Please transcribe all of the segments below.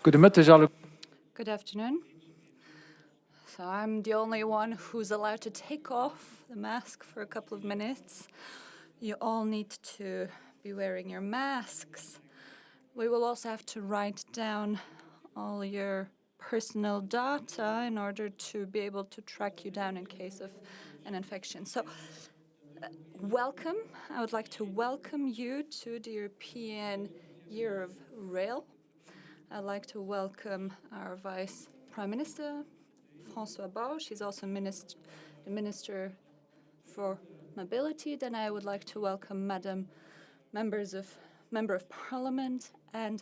Good afternoon. So I'm the only one who's allowed to take off the mask for a couple of minutes. You all need to be wearing your masks. We will also have to write down all your personal data in order to be able to track you down in case of an infection. So welcome. I would like to welcome you to the European Year of Rail. I'd like to welcome our Vice Prime Minister, François Bausch. He's also the Minister for Mobility. Then I would like to welcome Member of Parliament and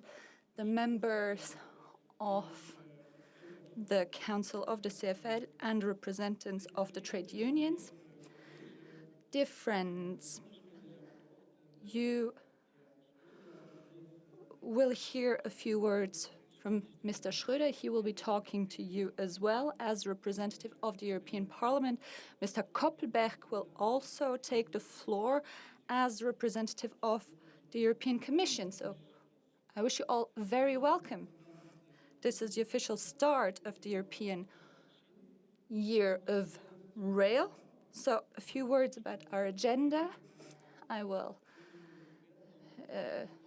the members of the Council of the CFL and representatives of the trade unions. Dear friends, you will hear a few words from Mr. Schröder. He will be talking to you as well as representative of the European Parliament. Mr. Koppelberg will also take the floor as representative of the European Commission. So I wish you all very welcome. This is the official start of the European Year of Rail. So a few words about our agenda. I will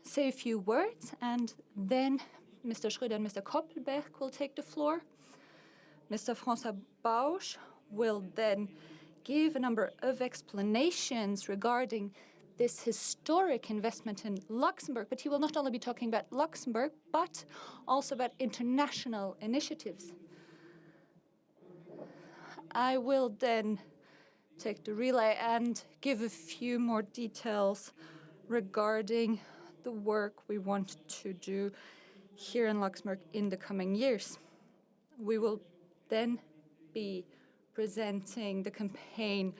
say a few words, and then Mr. Schröder and Mr. Koppelberg will take the floor. Mr. François Bausch will then give a number of explanations regarding this historic investment in Luxembourg, but he will not only be talking about Luxembourg, but also about international initiatives. I will then take the relay and give a few more details regarding the work we want to do here in Luxembourg in the coming years. We will then be presenting the campaign,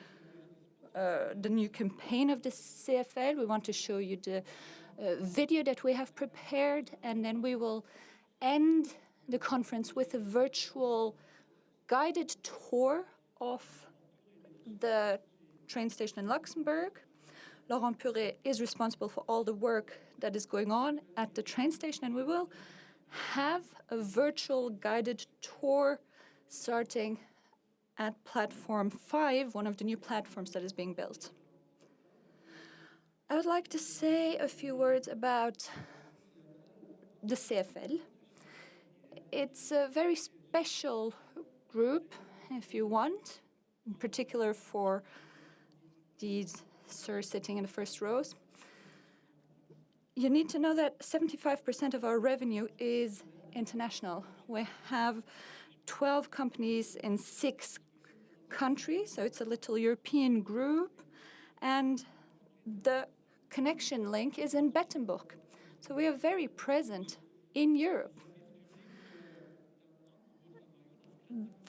the new campaign of the CFL. We want to show you the video that we have prepared, and then we will end the conference with a virtual guided tour of the train station in Luxembourg. Laurent Puret is responsible for all the work that is going on at the train station, and we will have a virtual guided tour starting at Platform 5, one of the new platforms that is being built. I would like to say a few words about the CFL. It's a very special group, if you want, in particular for these sirs sitting in the first rows. You need to know that 75% of our revenue is international. We have 12 companies in 6 countries, so it's a little European group, and the connection link is in Bettenburg. So we are very present in Europe.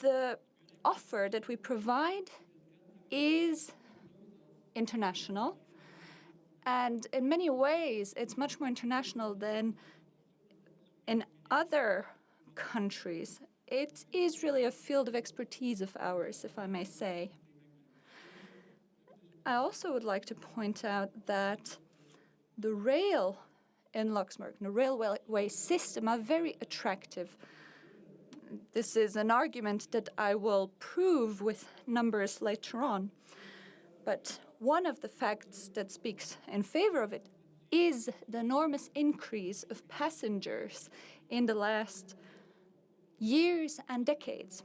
The offer that we provide is international, and in many ways it's much more international than in other countries. It is really a field of expertise of ours, if I may say. I also would like to point out that the rail in Luxembourg, the railway system, are very attractive. This is an argument that I will prove with numbers later on. But one of the facts that speaks in favor of it is the enormous increase of passengers in the last years and decades.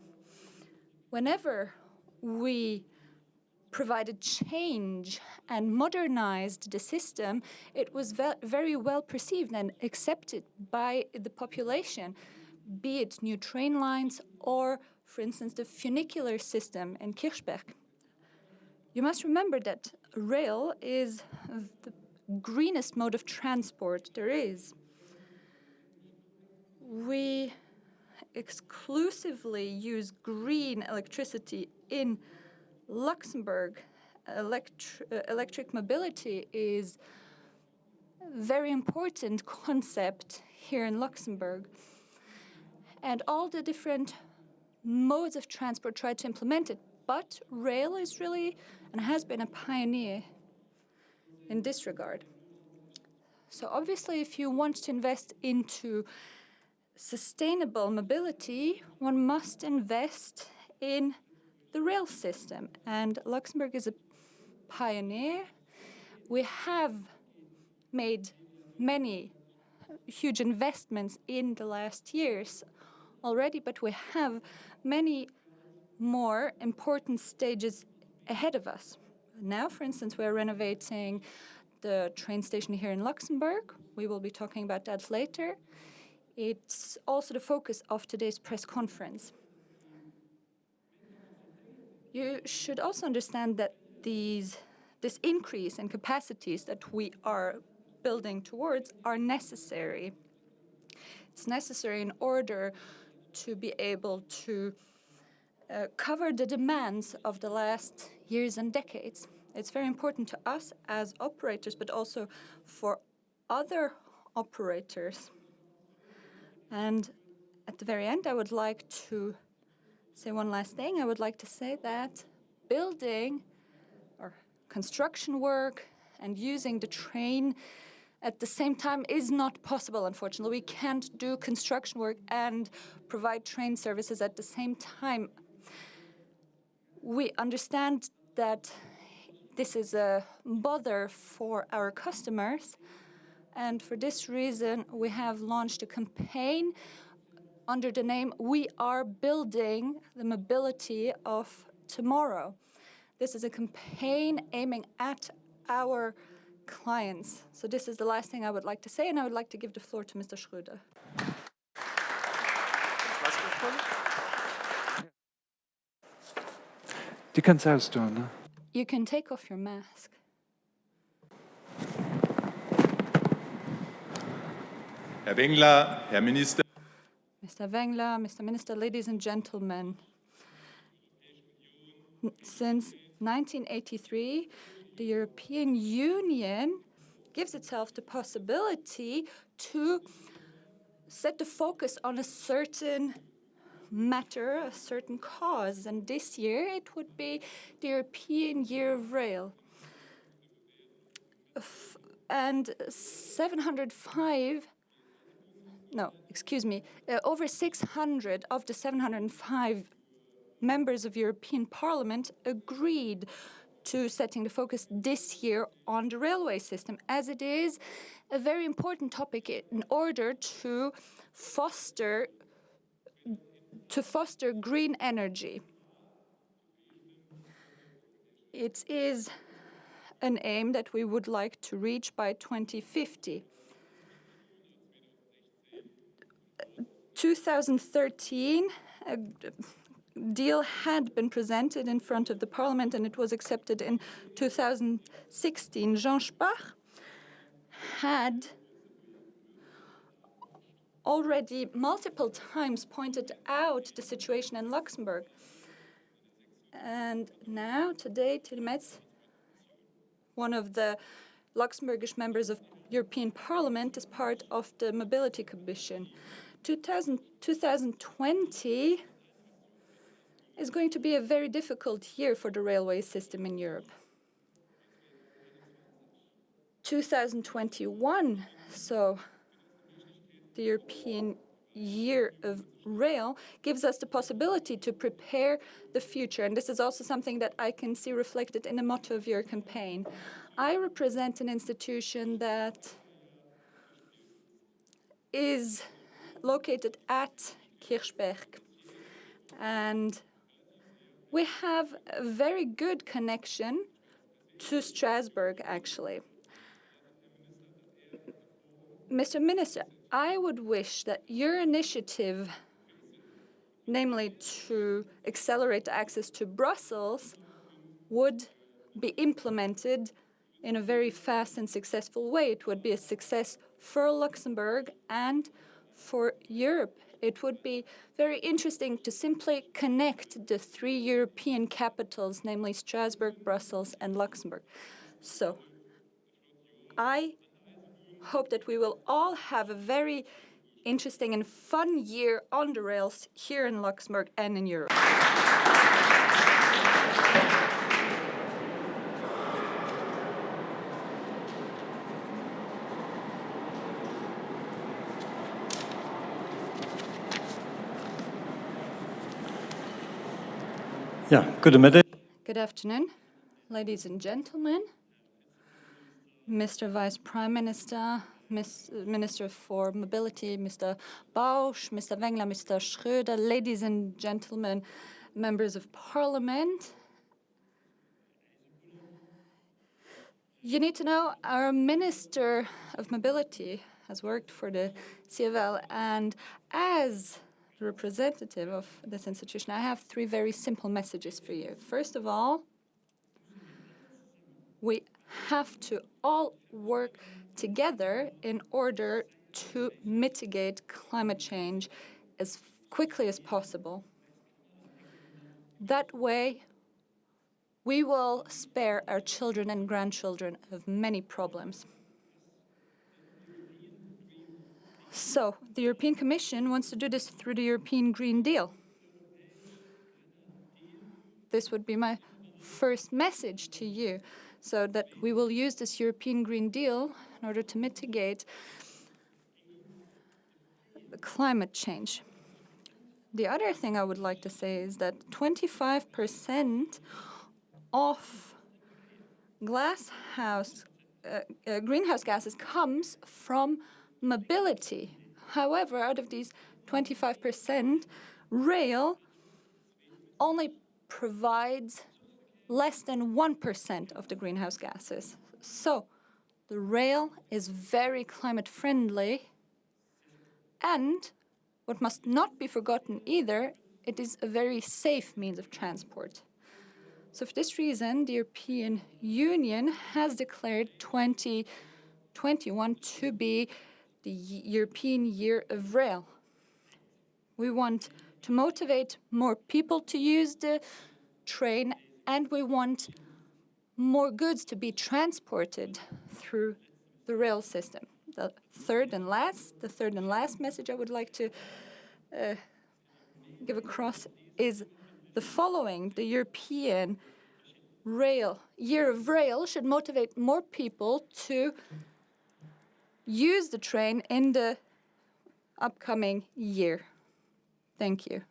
Whenever we provided change and modernized the system, it was very well perceived and accepted by the population, be it new train lines or, for instance, the funicular system in Kirchberg. You must remember that rail is the greenest mode of transport there is. We exclusively use green electricity in Luxembourg. Electric mobility is a very important concept here in Luxembourg. And all the different modes of transport try to implement it. But rail is really and has been a pioneer in this regard. So obviously, if you want to invest into sustainable mobility, one must invest in the rail system. And Luxembourg is a pioneer. We have made many huge investments in the last years already, but we have many more important stages ahead of us. Now, for instance, we're renovating the train station here in Luxembourg. We will be talking about that later. It's also the focus of today's press conference. You should also understand that this increase in capacities that we are building towards are necessary. It's necessary in order to be able to cover the demands of the last years and decades. It's very important to us as operators, but also for other operators. And at the very end, I would like to say one last thing. I would like to say that building or construction work and using the train at the same time is not possible, unfortunately. We can't do construction work and provide train services at the same time. We understand that this is a bother for our customers, and for this reason, we have launched a campaign under the name We Are Building the Mobility of Tomorrow. This is a campaign aiming at our clients. So this is the last thing I would like to say, and I would like to give the floor to Mr. Schröder. Die kannst du austun, ne? You can take off your mask. Herr Wengler, Herr Minister. Mr. Wengler, Mr. Minister, ladies and gentlemen. Since 1983, the European Union gives itself the possibility to set the focus on a certain matter, a certain cause. And this year it would be the European Year of Rail. Over 600 of the 705 members of European Parliament agreed to setting the focus this year on the railway system, as it is a very important topic in order to foster green energy. It is an aim that we would like to reach by 2050. 2013, a deal had been presented in front of the Parliament and it was accepted in 2016. Jean Spach had already multiple times pointed out the situation in Luxembourg. And now, today, Tilmetz, one of the Luxembourgish members of European Parliament, is part of the Mobility Commission. 2020 is going to be a very difficult year for the railway system in Europe. 2021, so the European Year of Rail, gives us the possibility to prepare the future. And this is also something that I can see reflected in the motto of your campaign. I represent an institution that is located at Kirchberg. And we have a very good connection to Strasbourg, actually. Mr. Minister, I would wish that your initiative, namely to accelerate the access to Brussels, would be implemented in a very fast and successful way. It would be a success for Luxembourg and for Europe. It would be very interesting to simply connect the three European capitals, namely Strasbourg, Brussels, and Luxembourg. So I hope that we will all have a very interesting and fun year on the rails here in Luxembourg and in Europe. Ja, goedemiddag. Good afternoon, ladies and gentlemen, Mr. Vice Prime Minister, Minister for Mobility, Mr. Bausch, Mr. Wengler, Mr. Schröder, ladies and gentlemen, members of Parliament. You need to know our Minister of Mobility has worked for the CFL, and as the representative of this institution, I have three very simple messages for you. First of all, we have to all work together in order to mitigate climate change as quickly as possible. That way, we will spare our children and grandchildren of many problems. So, the European Commission wants to do this through the European Green Deal. This would be my first message to you, so that we will use this European Green Deal in order to mitigate the climate change. The other thing I would like to say is that 25% of greenhouse gases comes from mobility. However, out of these 25%, rail only provides less than 1% of the greenhouse gases. So the rail is very climate friendly, and what must not be forgotten either, it is a very safe means of transport. So for this reason, the European Union has declared 2021 to be the European Year of Rail. We want to motivate more people to use the train, and we want more goods to be transported through the rail system. The third and last message I would like to give across is the following. The European Year of Rail should motivate more people to use the train in the upcoming year. Thank you.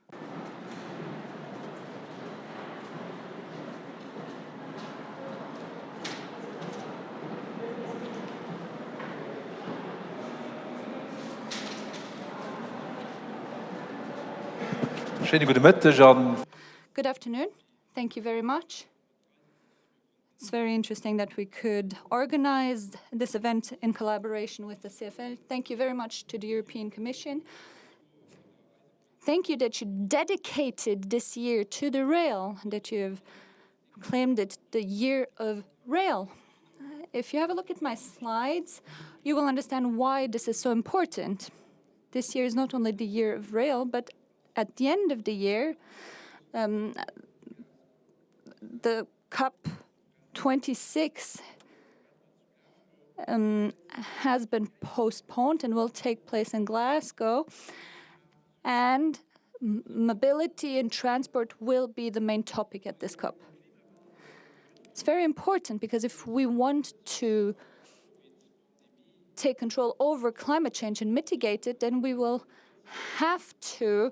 Good afternoon. Thank you very much. It's very interesting that we could organize this event in collaboration with the CFL. Thank you very much to the European Commission. Thank you that you dedicated this year to the rail, that you have claimed it the Year of Rail. If you have a look at my slides, you will understand why this is so important. This year is not only the Year of Rail, but at the end of the year, the COP 26 has been postponed and will take place in Glasgow. And mobility and transport will be the main topic at this COP. It's very important because if we want to take control over climate change and mitigate it, then we will have to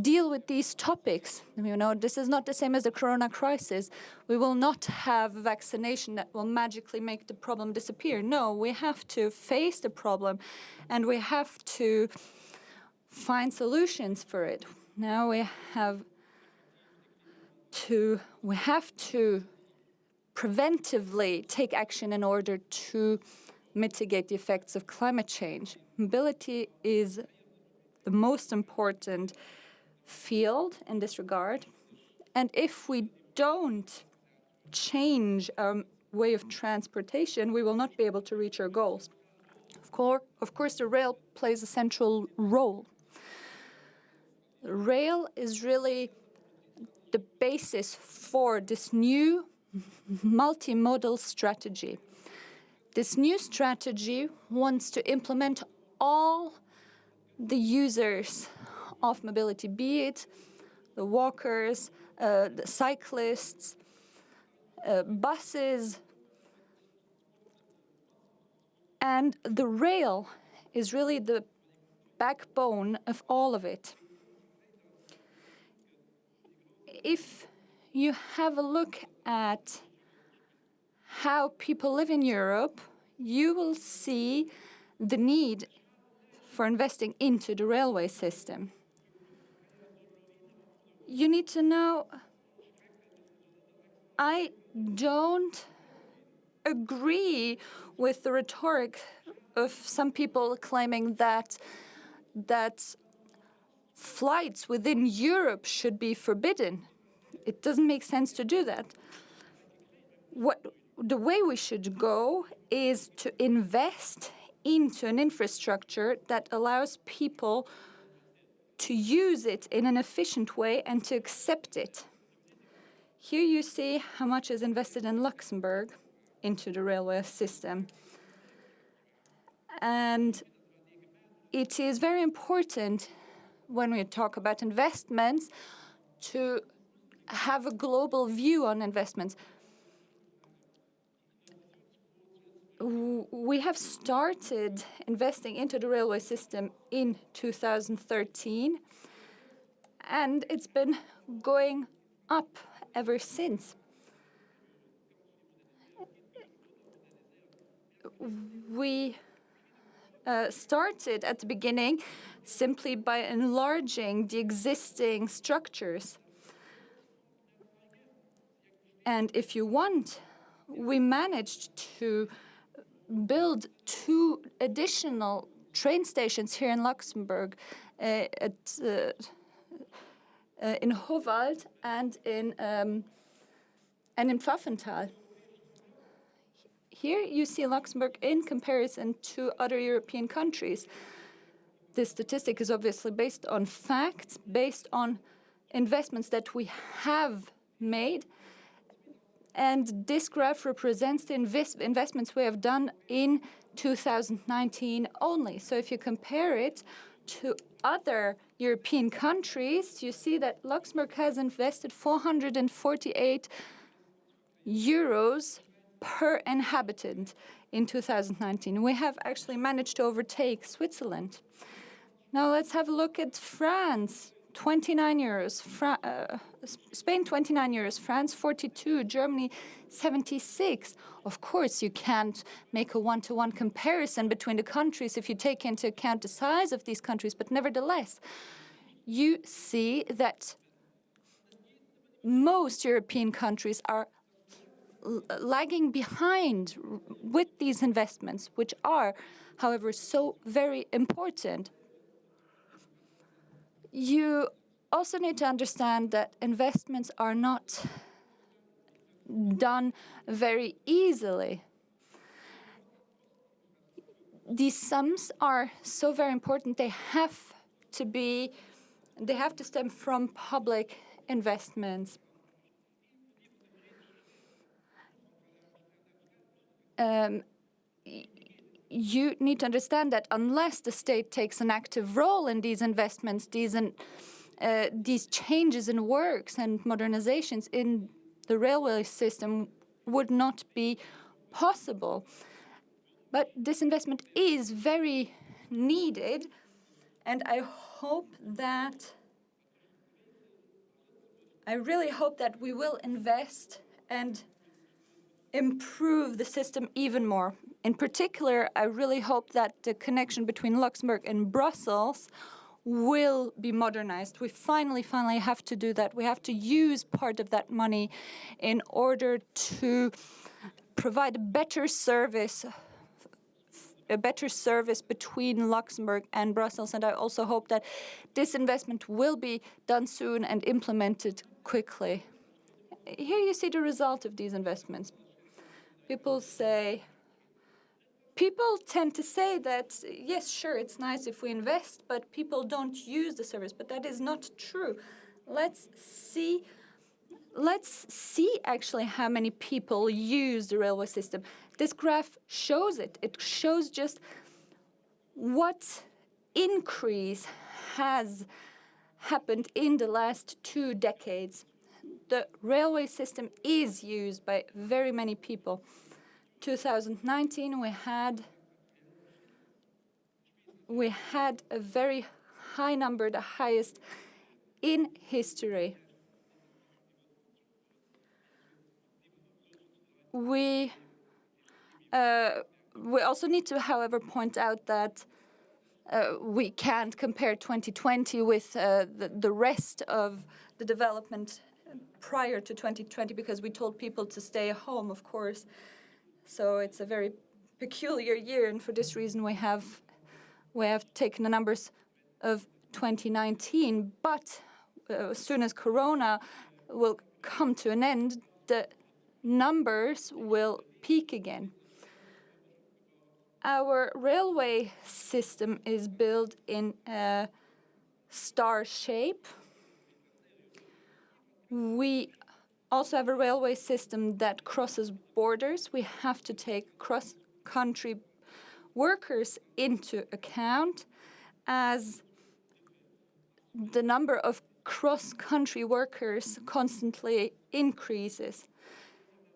deal with these topics. You know, this is not the same as the corona crisis. We will not have vaccination that will magically make the problem disappear. No, we have to face the problem and we have to find solutions for it. Now we have to preventively take action in order to mitigate the effects of climate change. Mobility is the most important field in this regard. And if we don't change our way of transportation, we will not be able to reach our goals. Of course, the rail plays a central role. Rail is really the basis for this new multimodal strategy. This new strategy wants to implement all the users of mobility, be it the walkers, the cyclists, buses, and the rail is really the backbone of all of it. If you have a look at how people live in Europe, you will see the need for investing into the railway system. You need to know, I don't agree with the rhetoric of some people claiming that flights within Europe should be forbidden. It doesn't make sense to do that. The way we should go is to invest into an infrastructure that allows people to use it in an efficient way and to accept it. Here you see how much is invested in Luxembourg into the railway system. And it is very important when we talk about investments to have a global view on investments. We have started investing into the railway system in 2013, and it's been going up ever since. We started at the beginning simply by enlarging the existing structures. And if you want, we managed to build 2 additional train stations here in Luxembourg, in Howald and in Pfaffenthal. Here you see Luxembourg in comparison to other European countries. This statistic is obviously based on facts, based on investments that we have made. And this graph represents the investments we have done in 2019 only. So if you compare it to other European countries, you see that Luxembourg has invested 448 euros per inhabitant in 2019. We have actually managed to overtake Switzerland. Now let's have a look at France. 29 euros, Spain 29 euros, France 42, Germany 76. Of course, you can't make a one-to-one comparison between the countries if you take into account the size of these countries, but nevertheless, you see that most European countries are lagging behind with these investments, which are, however, so very important. You also need to understand that investments are not done very easily. These sums are so very important. They have to stem from public investments. You need to understand that unless the state takes an active role in these investments, these changes in works and modernizations in the railway system would not be possible. But this investment is very needed, and I really hope that we will invest and improve the system even more. In particular, I really hope that the connection between Luxembourg and Brussels will be modernized. We finally have to do that. We have to use part of that money in order to provide a better service between Luxembourg and Brussels. And I also hope that this investment will be done soon and implemented quickly. Here you see the result of these investments. People tend to say that, yes, sure, it's nice if we invest, but people don't use the service. But that is not true. Let's see actually how many people use the railway system. This graph shows it. It shows just what increase has happened in the last 2 decades. The railway system is used by very many people. 2019, we had a very high number, the highest in history. We also need to, however, point out that we can't compare 2020 with the rest of the development prior to 2020 because we told people to stay home, of course. So it's a very peculiar year, and for this reason we have taken the numbers of 2019. But as soon as Corona will come to an end, the numbers will peak again. Our railway system is built in a star shape. We also have a railway system that crosses borders. We have to take cross-country workers into account as the number of cross-country workers constantly increases.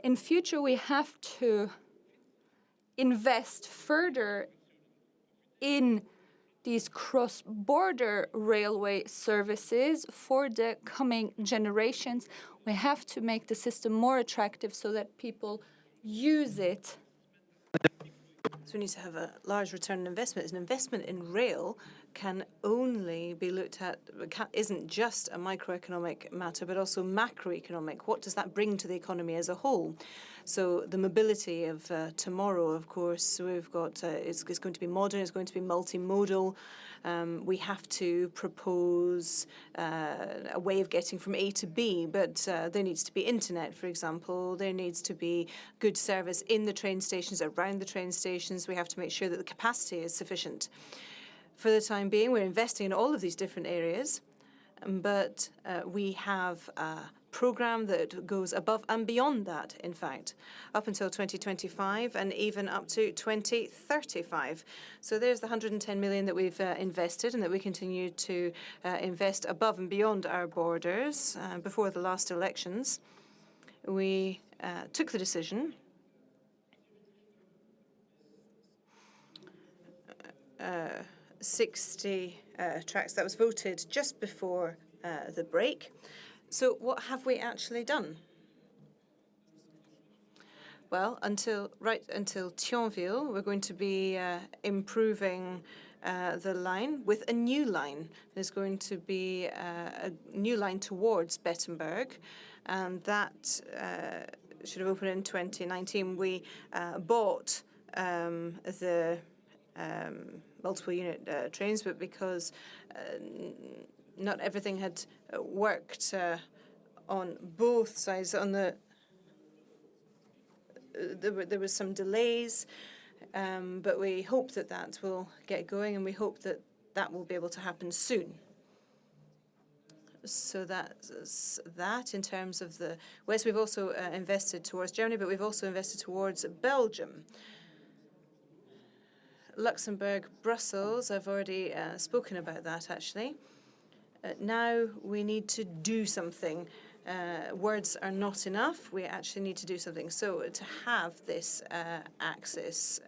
In future, we have to invest further in these cross-border railway services for the coming generations. We have to make the system more attractive so that people use it. So we need to have a large return on investment. An investment in rail can only be looked at, isn't just a microeconomic matter, but also macroeconomic. What does that bring to the economy as a whole? So the mobility of tomorrow, of course, we've got, it's going to be modern, it's going to be multimodal. We have to propose a way of getting from A to B, but there needs to be internet, for example. There needs to be good service in the train stations, around the train stations. We have to make sure that the capacity is sufficient. For the time being, we're investing in all of these different areas, but we have a program that goes above and beyond that, in fact, up until 2025 and even up to 2035. So there's the 110 million that we've invested and that we continue to invest above and beyond our borders. Before the last elections, we took the decision 60 tracks. That was voted just before the break. So what have we actually done? Well, until Thionville, we're going to be improving the line with a new line. There's going to be a new line towards Bettemberg, and that should have opened in 2019. We bought the multiple unit trains, but because not everything had worked on both sides. There was some delays, but we hope that that will get going, and we hope that that will be able to happen soon. So that's that in terms of the West. We've also invested towards Germany, but we've also invested towards Belgium. Luxembourg, Brussels, I've already spoken about that, actually. Now we need to do something. Words are not enough. We actually need to do something. So to have this axis,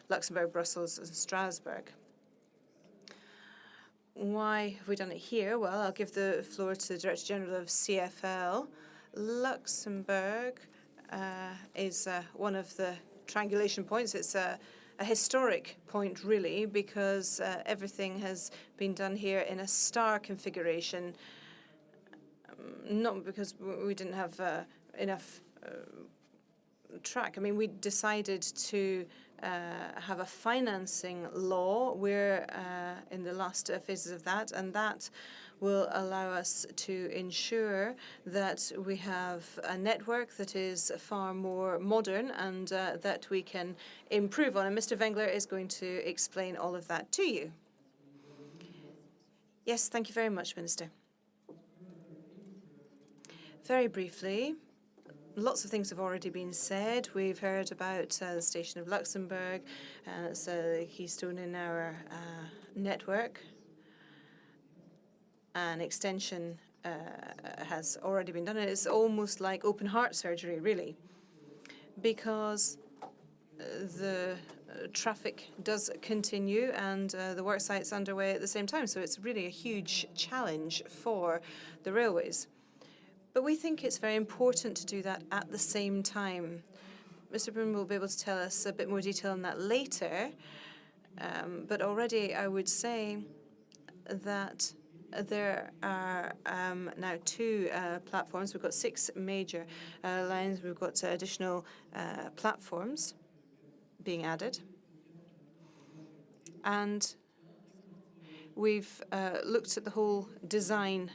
Luxembourg, Brussels, and Strasbourg. Why have we done it here? Well, I'll give the floor to the Director General of CFL. Luxembourg is one of the triangulation points. It's a historic point, really, because everything has been done here in a star configuration, not because we didn't have enough track. I mean, we decided to have a financing law. We're in the last phases of that, and that will allow us to ensure that we have a network that is far more modern and that we can improve on. And Mr. Wengler is going to explain all of that to you. Yes, thank you very much, Minister. Very briefly, lots of things have already been said. We've heard about the station of Luxembourg. It's a keystone in our network. An extension has already been done. It's almost like open heart surgery, really, because the traffic does continue and the work site's underway at the same time. So it's really a huge challenge for the railways. But we think it's very important to do that at the same time, Mr. Broom will be able to tell us a bit more detail on that later. But already I would say that there are now two platforms. We've got 6 major lines. We've got additional platforms being added. And we've looked at the whole design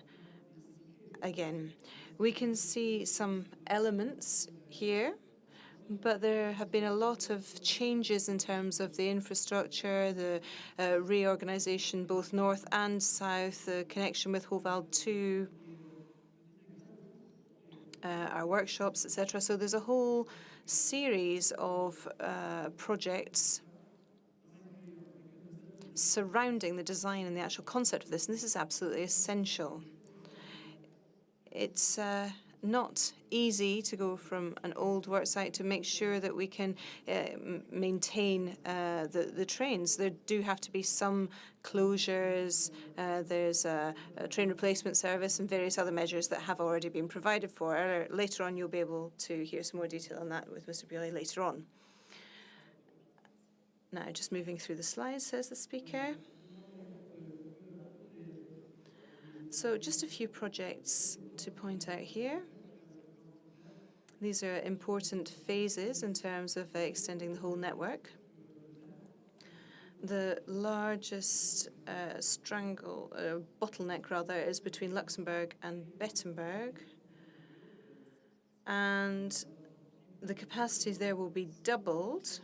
again. We can see some elements here, but there have been a lot of changes in terms of the infrastructure, the reorganization, both north and south, the connection with Hoval 2, our workshops, etc. So there's a whole series of projects surrounding the design and the actual concept of this, and this is absolutely essential. It's not easy to go from an old work site to make sure that we can maintain the trains. There do have to be some closures. There's a train replacement service and various other measures that have already been provided for. Later on, you'll be able to hear some more detail on that with Mr. Biolay later on. Now, just moving through the slides, says the speaker. So just a few projects to point out here. These are important phases in terms of extending the whole network. The largest bottleneck rather, is between Luxembourg and Bettemberg. And the capacities there will be doubled.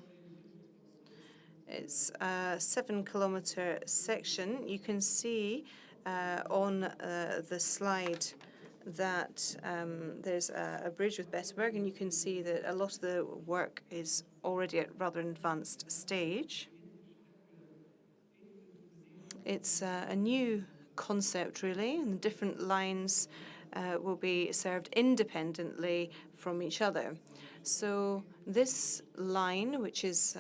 It's a 7-kilometer section. You can see on the slide that there's a bridge with Bettemberg, and you can see that a lot of the work is already at rather an advanced stage. It's a new concept, really, and different lines will be served independently from each other. So this line, which is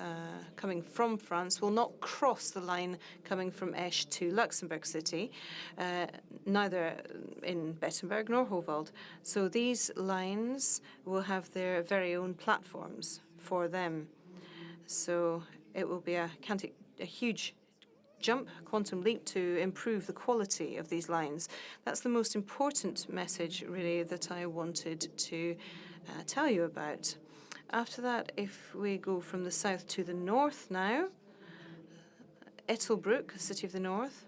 coming from France, will not cross the line coming from Esch to Luxembourg City, neither in Bettemberg nor Hovald. So these lines will have their very own platforms for them. So it will be a huge jump, quantum leap to improve the quality of these lines. That's the most important message, really, that I wanted to tell you about. After that, if we go from the south to the north now, Ettelbruck, City of the North,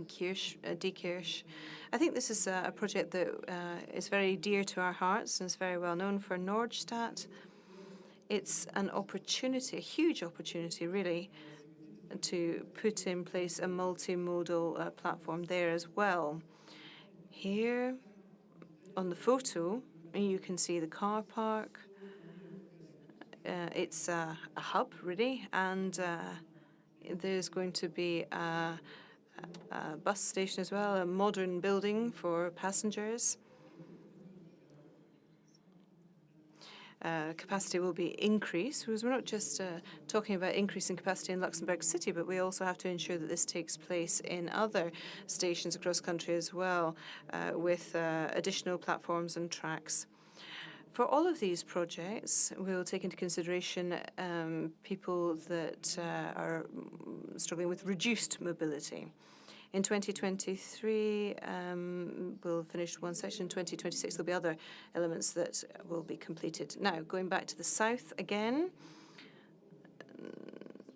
Diekirch. I think this is a project that is very dear to our hearts and is very well known for Nordstadt. It's an opportunity, a huge opportunity, really, to put in place a multimodal platform there as well. Here on the photo, you can see the car park. It's a hub, really, and there's going to be a bus station as well, a modern building for passengers. Capacity will be increased, because we're not just talking about increasing capacity in Luxembourg City, but we also have to ensure that this takes place in other stations across the country as well, with additional platforms and tracks. For all of these projects, we'll take into consideration people that are struggling with reduced mobility. In 2023, we'll finish one section. In 2026, there'll be other elements that will be completed. Now, going back to the south again,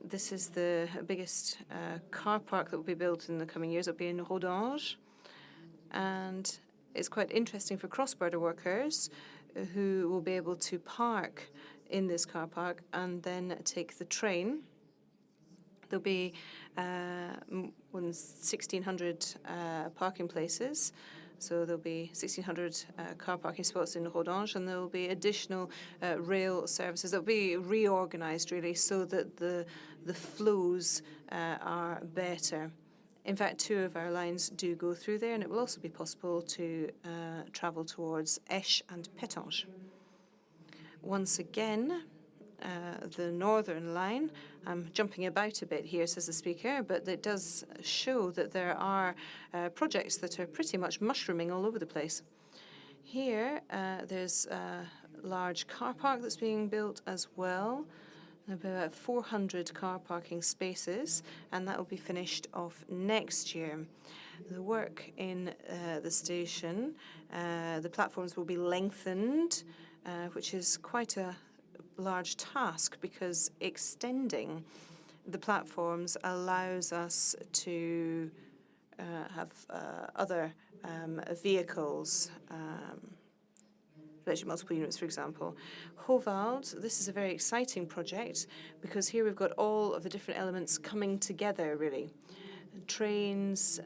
this is the biggest car park that will be built in the coming years. It'll be in Rodange. And it's quite interesting for cross-border workers who will be able to park in this car park and then take the train. There'll be 1,600 parking places. So there'll be 1,600 car parking spots in Rodange, and there'll be additional rail services. They'll be reorganized, really, so that the flows are better. In fact, 2 of our lines do go through there, and it will also be possible to travel towards Esch and Pétange. Once again, the northern line, I'm jumping about a bit here, says the speaker, but it does show that there are projects that are pretty much mushrooming all over the place. Here, there's large car park that's being built as well. About 400 car parking spaces, and that will be finished off next year. The work in the station, the platforms will be lengthened, which is quite a large task because extending the platforms allows us to have other vehicles, electric multiple units, for example. Hovald, this is a very exciting project because here we've got all of the different elements coming together, really. Trains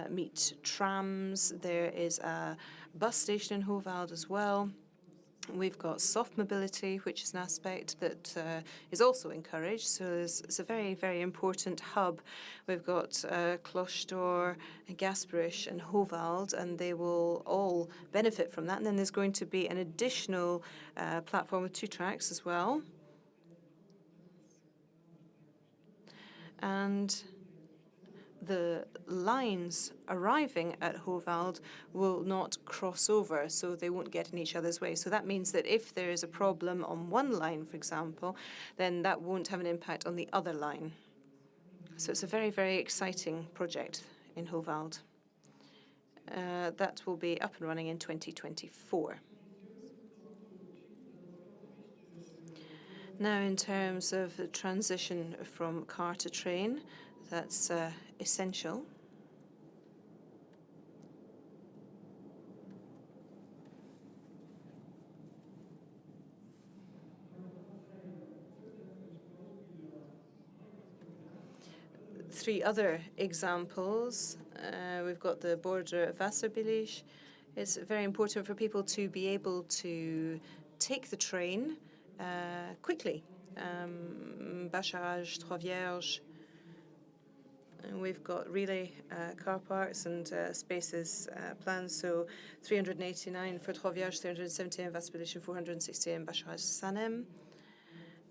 meet trams. There is a bus station in Hovald as well. We've got soft mobility, which is an aspect that is also encouraged. So it's a very, very important hub. We've got Clochtor, Gasperich, and Hovald, and they will all benefit from that. And then there's going to be an additional platform with 2 tracks as well. And the lines arriving at Hovald will not cross over, so they won't get in each other's way. So that means that if there is a problem on one line, for example, then that won't have an impact on the other line. So it's a very, very exciting project in Hovald. That will be up and running in 2024. Now, in terms of the transition from car to train, that's essential. Three other examples. We've got the border of Wasserbillig. It's very important for people to be able to take the train quickly. Bacharach, Trois Vierges. And we've got relay car parks and spaces planned. So 389 for Trois Vierges, 370 in Wasserbillig, and 460 in Bacharach Sanem.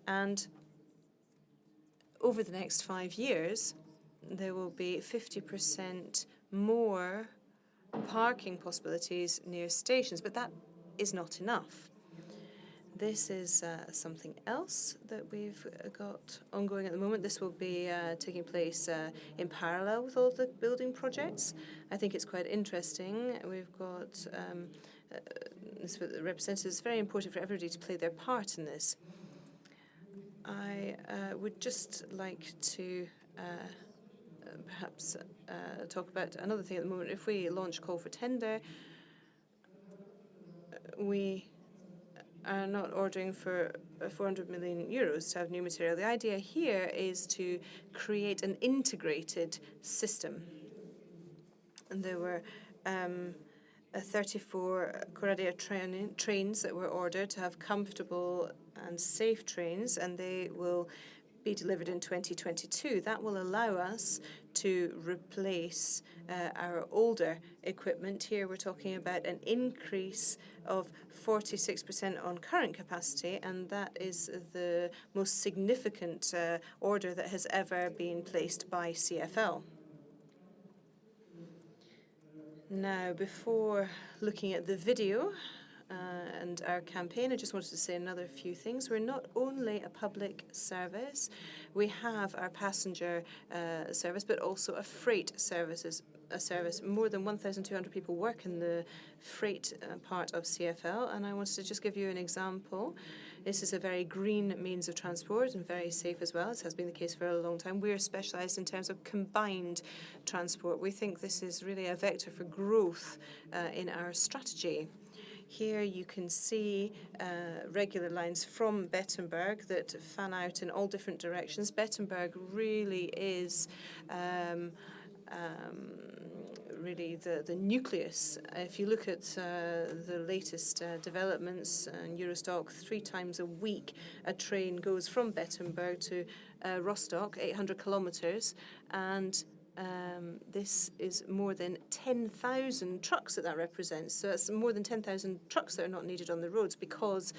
And over the next 5 years, there will be 50% more parking possibilities near stations, but that is not enough. This is something else that we've got ongoing at the moment. This will be taking place in parallel with all the building projects. I think it's quite interesting. We've got this for the representatives. It's very important for everybody to play their part in this. I would just like to perhaps talk about another thing at the moment. If we launch call for tender, we are not ordering for 400 million euros to have new material. The idea here is to create an integrated system. And there were 34 Coradia trains that were ordered to have comfortable and safe trains, and they will be delivered in 2022. That will allow us to replace our older equipment. Here we're talking about an increase of 46% on current capacity, and that is the most significant order that has ever been placed by CFL. Now, before looking at the video and our campaign, I just wanted to say another few things. We're not only a public service, we have our passenger service, but also a freight service. More than 1,200 people work in the freight part of CFL, and I wanted to just give you an example. This is a very green means of transport and very safe as well. It has been the case for a long time. We're specialised in terms of combined transport. We think this is really a vector for growth in our strategy. Here you can see regular lines from Bettemberg that fan out in all different directions. Bettemberg really is really the nucleus. If you look at the latest developments in Eurostock, 3 times a week a train goes from Bettemberg to Rostock, 800 kilometers, and this is more than 10,000 trucks that represents. So it's more than 10,000 trucks that are not needed on the roads because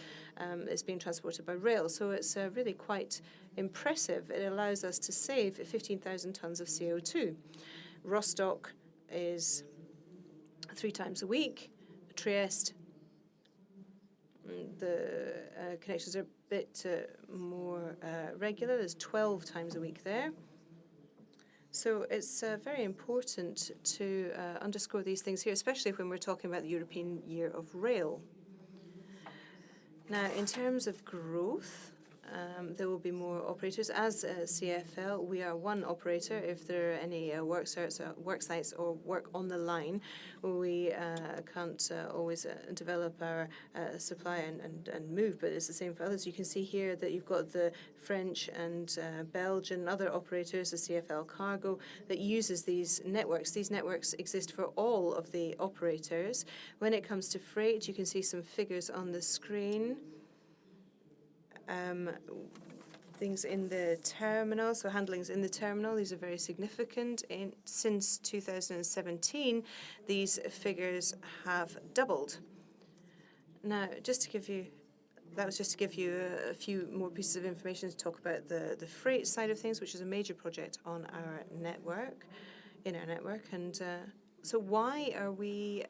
it's being transported by rail. So it's really quite impressive. It allows us to save 15,000 tons of CO2. Rostock is 3 times a week. Trieste The connections are a bit more regular. There's 12 times a week there. So it's very important to underscore these things here, especially when we're talking about the European Year of Rail. Now, in terms of growth, there will be more operators. As CFL, we are one operator. If there are any work sites or work on the line, we can't always develop our supply and move, but it's the same for others. You can see here that you've got the French and Belgian and other operators, the CFL Cargo, that uses these networks. These networks exist for all of the operators. When it comes to freight, you can see some figures on the screen. Things in the terminal, so handlings in the terminal, these are very significant. Since 2017, these figures have doubled. Now, that was just to give you a few more pieces of information to talk about the freight side of things, which is a major project on our network, And so why are we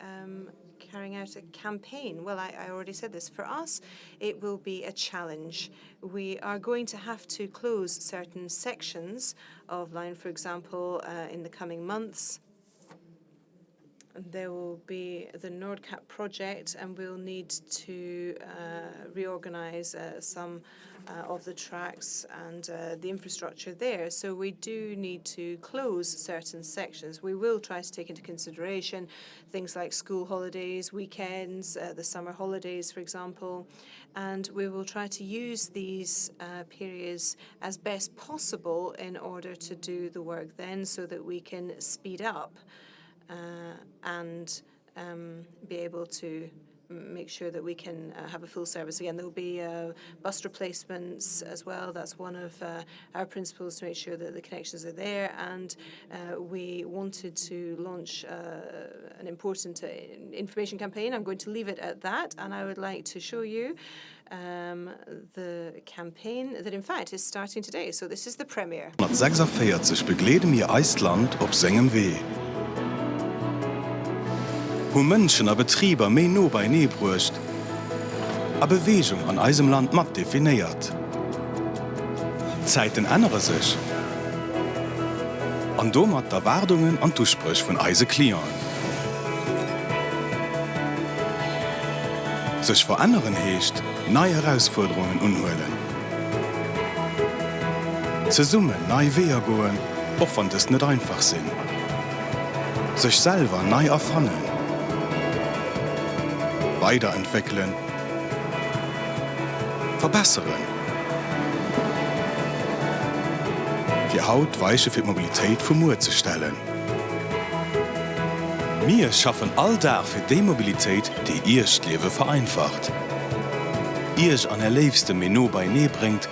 carrying out a campaign? Well, I already said this. For us, it will be a challenge. We are going to have to close certain sections of line, for example, in the coming months. There will be the Nordcap project, and we'll need to reorganize some of the tracks and the infrastructure there. So we do need to close certain sections. We will try to take into consideration things like school holidays, weekends, the summer holidays, for example, and we will try to use these periods as best possible in order to do the work then, so that we can speed up and be able to make sure that we can have a full service again. There will be bus replacements as well. That's one of our principles, to make sure that the connections are there. And we wanted to launch an important information campaign. I'm going to leave it at that, and I would like to show you the campaign that in fact is starting today. So this is the premiere. 1946 begleden wir Eistland op segem Weh. Wo Mënschen a Betrieber méi no bei nee bruecht, a Bewegung an eisem Land mat definiéiert. Zeiten ännere sech. An do mat d'Erwardungen an d'Usprech vun eise Klien. Sech veränneren heescht, nei Herausforderungen unhuelen. Ze summen nei Weher goen, och wann es net einfach sinn. Sech selber nei erfannen. Weiterentwickeln, verbessern. Für Haut Weiche für Mobilität für muer zu stellen. Wir schaffen all da für die Mobilität, die ihr Leben vereinfacht. Ihr an der liebste Menü bei Nähe bringt,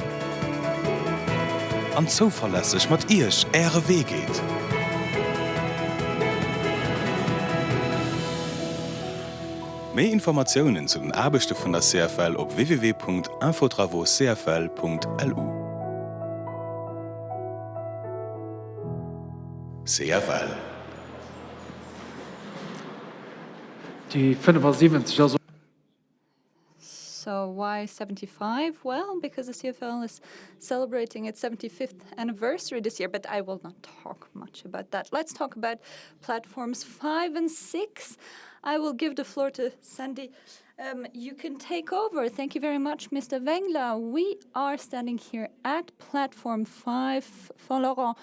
und zuverlässig mit ihr Ehre Weg geht. Mehr Informationen zu den Arbeiten von der CFL auf www.infotravoscfl.lu. CFL. Die 75, also. So why 75? Well, because the CFL is celebrating its 75th anniversary this year, but I will not talk much about that. Let's talk about platforms 5 and 6. I will give the floor to Sandy. You can take over. Thank you very much, Mr. Wengler. We are standing here at platform 5. Laurent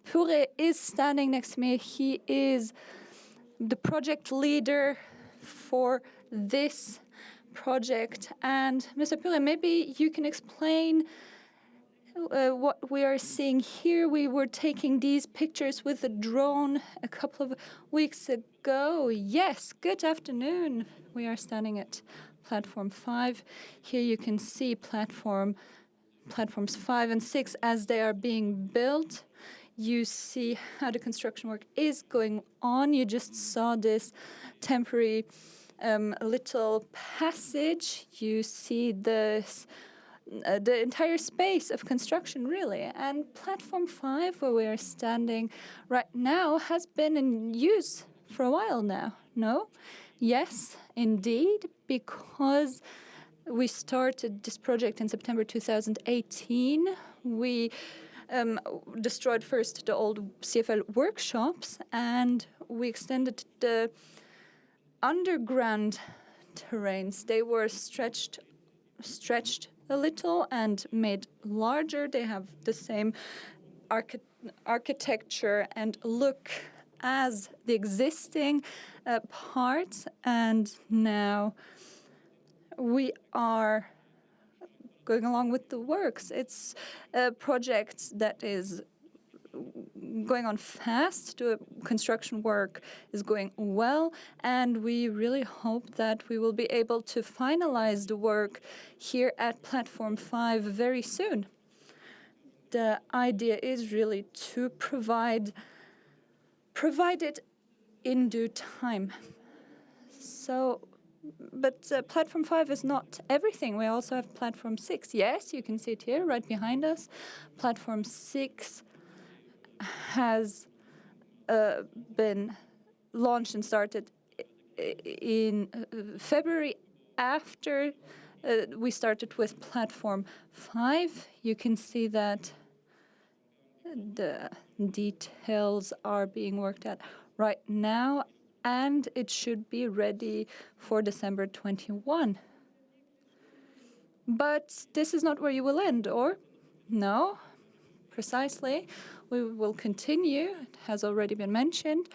Pure is standing next to me. He is the project leader for this project. And Mr. Pure, maybe you can explain what we are seeing here. We were taking these pictures with a drone a couple of weeks ago. Yes, good afternoon. We are standing at platform 5. Here you can see platforms 5 and 6 as they are being built. You see how the construction work is going on. You just saw this temporary little passage. You see this the entire space of construction, really. And platform 5, where we are standing right now, has been in use for a while now. No? Yes, indeed, because We started this project in September 2018. We destroyed first the old CFL workshops, and we extended the underground terrains. They were stretched a little and made larger. They have the same architecture and look as the existing parts, and now we are going along with the works. It's a project that is going on fast. The construction work is going well, and we really hope that we will be able to finalize the work here at Platform 5 very soon. The idea is really to provide it in due time. But Platform 5 is not everything. We also have Platform 6. Yes, you can see it here right behind us. Platform 6 has been launched and started in February after we started with Platform 5. You can see that the details are being worked at right now, and it should be ready for December 21. But this is not where you will end, or? No, precisely. We will continue, it has already been mentioned,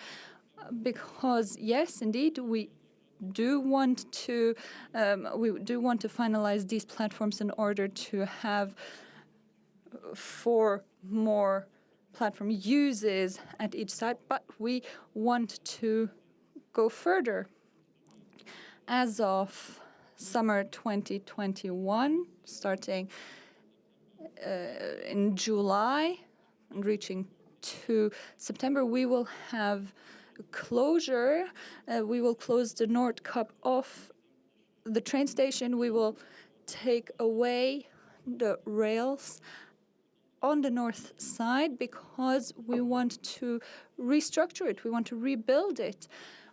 because yes, indeed, we do want to finalize these platforms in order to have 4 more platform uses at each site, but we want to go further. As of summer 2021, starting in July and reaching to September, we will have closure. We will close the North Cup off the train station. We will take away the rails on the north side because we want to restructure it. We want to rebuild it.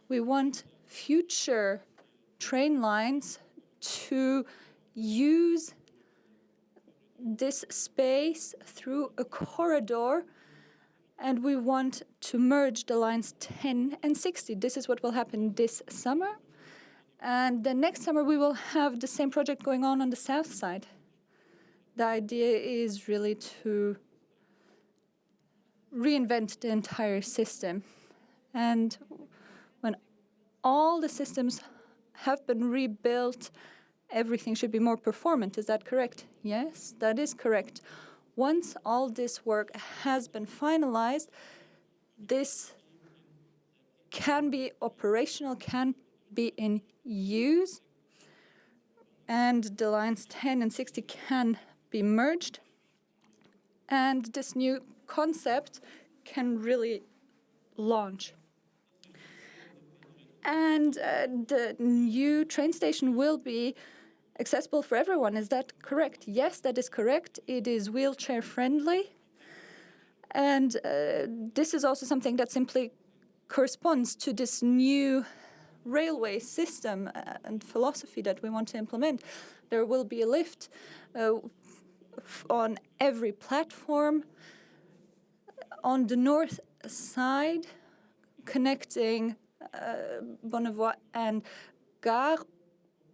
We want future train lines to use this space through a corridor, and we want to merge the lines 10 and 60. This is what will happen this summer. And the next summer, we will have the same project going on the south side. The idea is really to reinvent the entire system. And when all the systems have been rebuilt, everything should be more performant. Is that correct? Yes, that is correct. Once all this work has been finalized, this can be operational, can be in use, and the lines 10 and 60 can be merged, and this new concept can really launch. And the new train station will be accessible for everyone. Is that correct? Yes, that is correct. It is wheelchair friendly. And this is also something that simply corresponds to this new railway system and philosophy that we want to implement. There will be a lift on every platform. On the north side, connecting Bonnevoie and Gare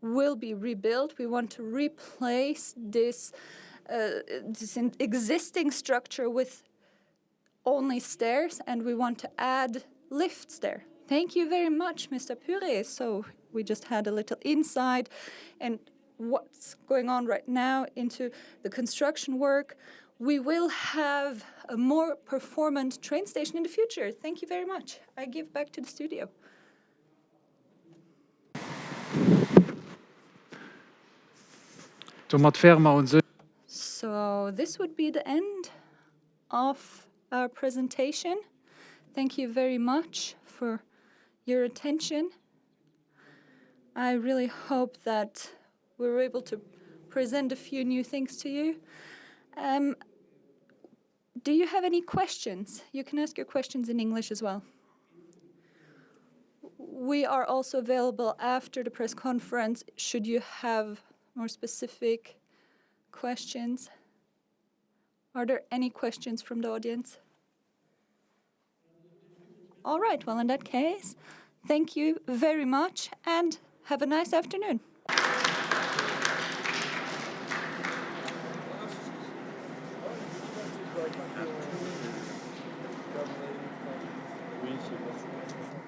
will be rebuilt. We want to replace this existing structure with only stairs, and we want to add lifts there. Thank you very much, Mr. Puré. So we just had a little insight and what's going on right now into the construction work. We will have a more performant train station in the future. Thank you very much. I give back to the studio. So this would be the end of our presentation. Thank you very much for your attention. I really hope that we were able to present a few new things to you. Do you have any questions? You can ask your questions in English as well. We are also available after the press conference should you have more specific questions? Are there any questions from the audience? All right, well, in that case, thank you very much and have a nice afternoon. Oui, c'est bon.